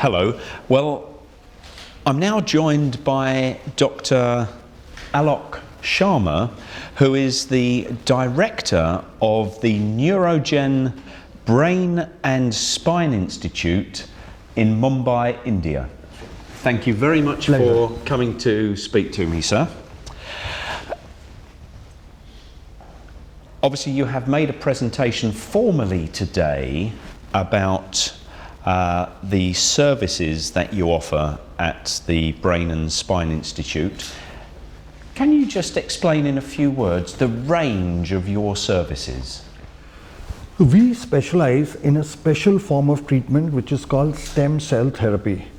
Hello. Well, I'm now joined by Dr. Alok Sharma, who is the director of the Neurogen Brain and Spine Institute in Mumbai, India. Thank you very much for coming to speak to me, sir. Obviously, you have made a presentation formally today about the services that you offer at the Brain and Spine Institute. Can you just explain in a few words the range of your services? We specialize in a special form of treatment which is called stem cell therapy.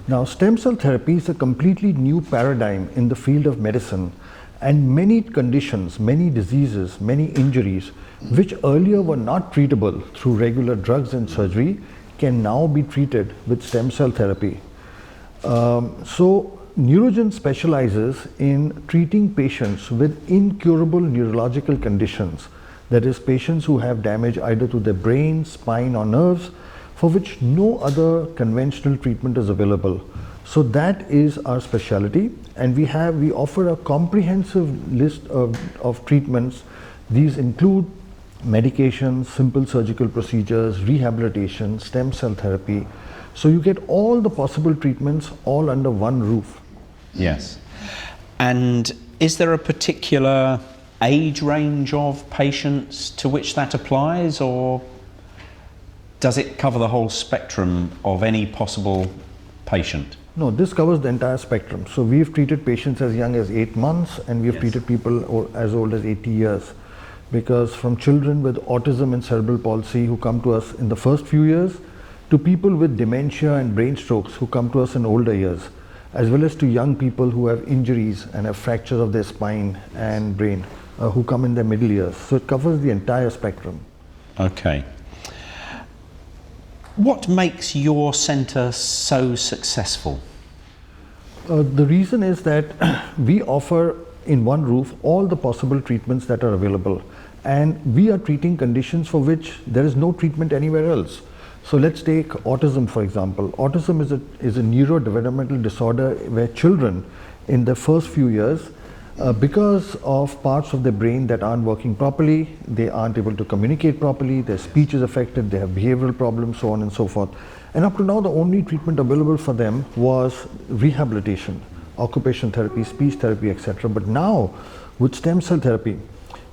Now, stem cell therapy is a completely new paradigm in the field of medicine, and many conditions, many diseases, many injuries which earlier were not treatable through regular drugs and surgery can now be treated with stem cell therapy. So Neurogen specializes in treating patients with incurable neurological conditions, that is, patients who have damage either to their brain, spine or nerves, for which no other conventional treatment is available. So that is our specialty, and we offer a comprehensive list of treatments. These include medications, simple surgical procedures, rehabilitation, stem cell therapy. So you get all the possible treatments all under one roof. Yes. And is there a particular age range of patients to which that applies, or does it cover the whole spectrum of any possible patient? No, this covers the entire spectrum. So we've treated patients as young as 8 months, and we've treated people as old as 80 years. Because from children with autism and cerebral palsy who come to us in the first few years, to people with dementia and brain strokes who come to us in older years, as well as to young people who have injuries and have fractures of their spine and brain, who come in their middle years. So it covers the entire spectrum. Okay. What makes your centre so successful? The reason is that we offer in one roof all the possible treatments that are available, and we are treating conditions for which there is no treatment anywhere else. So let's take autism, for example. Autism is a neurodevelopmental disorder where children in the first few years, because of parts of their brain that aren't working properly, they aren't able to communicate properly, their speech is affected, they have behavioral problems, so on and so forth. And up to now, the only treatment available for them was rehabilitation, occupational therapy, speech therapy, etc. But now, with stem cell therapy,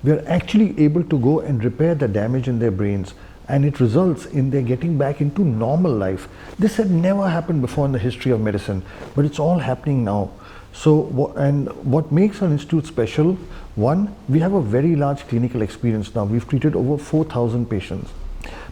we are actually able to go and repair the damage in their brains, and it results in their getting back into normal life. This had never happened before in the history of medicine, but it's all happening now. So, what makes our institute special? One, we have a very large clinical experience now. We've treated over 4,000 patients.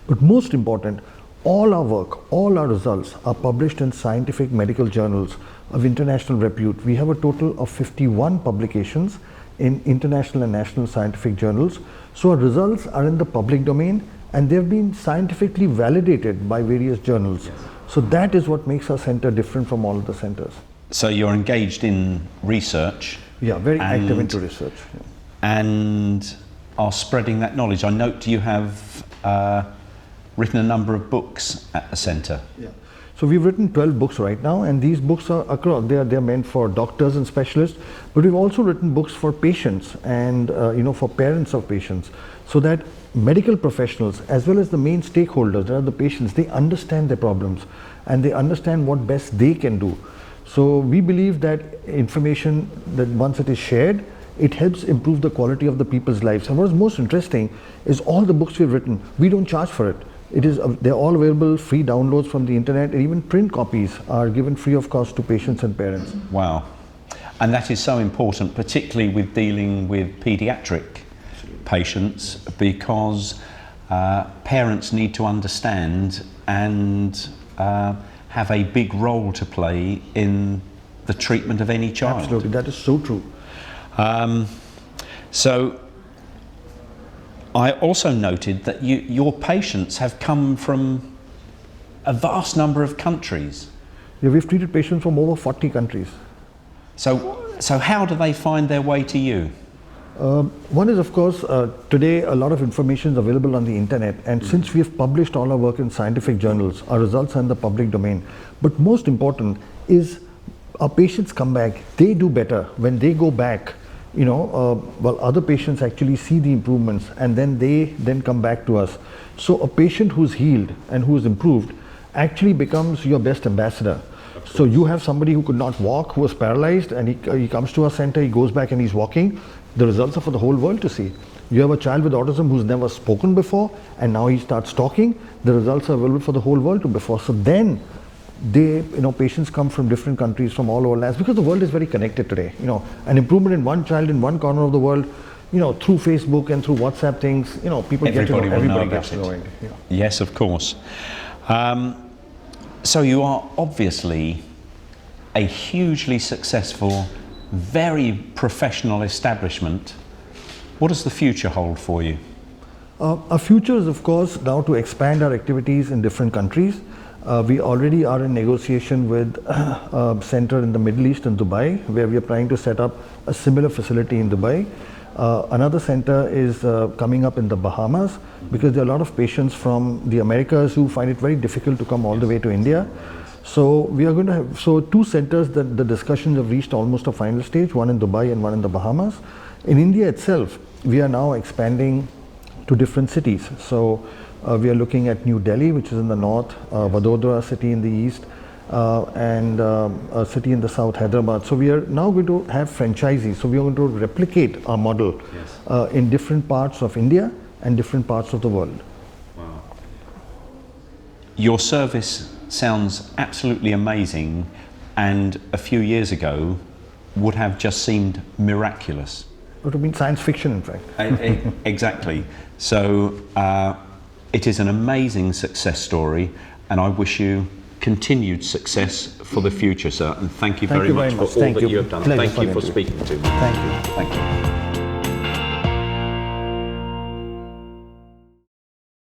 But most important, all our work, all our results are published in scientific medical journals of international repute. We have a total of 51 publications in international and national scientific journals. So our results are in the public domain, and they've been scientifically validated by various journals. Yes. So that is what makes our center different from all other centers. So you're engaged in research? Yeah, very active into research. Yeah. And are spreading that knowledge. I note you have written a number of books at the centre. Yeah. So we've written 12 books right now, and these books are across. They're meant for doctors and specialists, but we've also written books for patients and for parents of patients, so that medical professionals as well as the main stakeholders, that are the patients, they understand their problems and they understand what best they can do. So we believe that information, that once it is shared, it helps improve the quality of the people's lives. And what is most interesting is all the books we've written, we don't charge for it. They're all available, free downloads from the internet, and even print copies are given free of cost to patients and parents. Wow. And that is so important, particularly with dealing with paediatric patients, because parents need to understand and have a big role to play in the treatment of any child. Absolutely, that is so true. So I also noted that your patients have come from a vast number of countries. Yeah, we've treated patients from over 40 countries. So how do they find their way to you? One is, of course, today a lot of information is available on the internet, and since we have published all our work in scientific journals, our results are in the public domain. But most important is our patients come back, they do better when they go back, while other patients actually see the improvements, and then they then come back to us. So a patient who's healed and who's improved actually becomes your best ambassador. So you have somebody who could not walk, who was paralyzed, and he comes to our center, he goes back and he's walking. The results are for the whole world to see. You have a child with autism who's never spoken before, and now he starts talking. The results are available for the whole world to before. So then patients come from different countries, from all over lands, because the world is very connected today. An improvement in one child in one corner of the world, through Facebook and through WhatsApp things, people everybody gets to know it. Yeah. Yes, of course. So you are obviously a hugely successful, very professional establishment. What does the future hold for you? Our future is, of course, now to expand our activities in different countries. We already are in negotiation with a center in the Middle East in Dubai, where we are trying to set up a similar facility in Dubai. Another center is coming up in the Bahamas, because there are a lot of patients from the Americas who find it very difficult to come all the way to India. So we are going to have two centers that the discussions have reached almost a final stage, one in Dubai and one in the Bahamas. In India itself, we are now expanding to different cities. So we are looking at New Delhi, which is in the north, Vadodara city in the east, and a city in the south, Hyderabad. So we are now going to have franchisees. So we are going to replicate our model in different parts of India and different parts of the world. Wow. Your service sounds absolutely amazing, and a few years ago would have just seemed miraculous. It would have been science fiction, in fact. Exactly. So it is an amazing success story, and I wish you continued success for the future, sir. And thank you very much for all that you have done. Thank you for speaking to me. Thank you. Thank you.